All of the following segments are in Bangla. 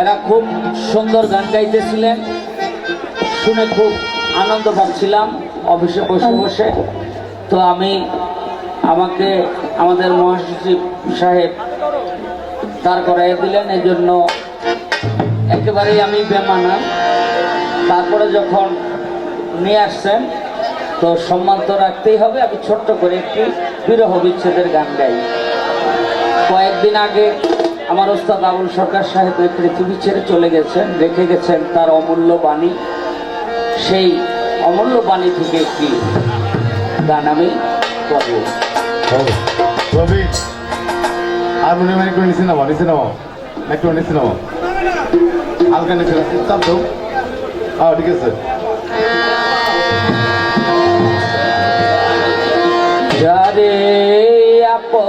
এরা খুব সুন্দর গান গাইতেছিলেন, শুনে খুব আনন্দ পাচ্ছিলাম অফিসে বসে বসে। তো আমাকে আমাদের মহাসচিব সাহেব দাঁড় করাইয়া দিলেন, এই জন্য একেবারেই আমি বেমানা। তারপরে যখন নিয়ে আসছেন তো সম্মান তো রাখতেই হবে। আমি ছোট্ট করে একটি বিরহ বিচ্ছেদের গান গাই। কয়েকদিন আগে আমার ওস্তাদ আবুল সরকার সাহেব এই পৃথিবী ছেড়ে চলে গেছেন, রেখে গেছেন তার অমূল্য বাণী। সেই অমূল্য বাণী থেকে একটি গান আমি করবো। হারমোনিয়াম একটু নিচে নামাও, নিচে নামাও, একটু নিচে নামাও, হালকা নিচে চাপ দাও। হ্যাঁ ঠিক আছে। যারে আপন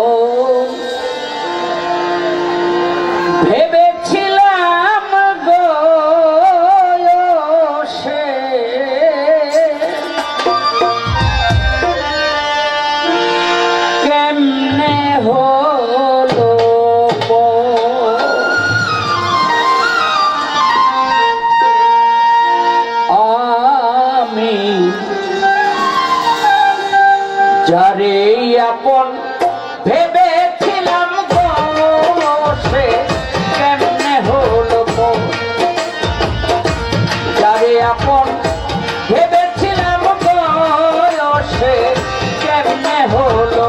ভেবেছিলাম গো সে কেমনে হলো আমি যারে আপন ভেবেছিলাম গো সে কেমনে হলো যারে আপন ভেবেছিলাম গো সে কেমনে হলো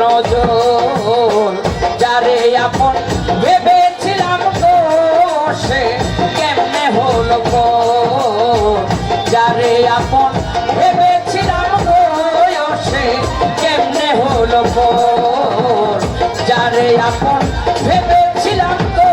নজর যারে আপন ভেবেছিলাম গো সে কেমনে হলো পর যারে আপন ভেবেছিলাম গো সে কেমনে হলো পর যারে আপন ভেবেছিলাম গো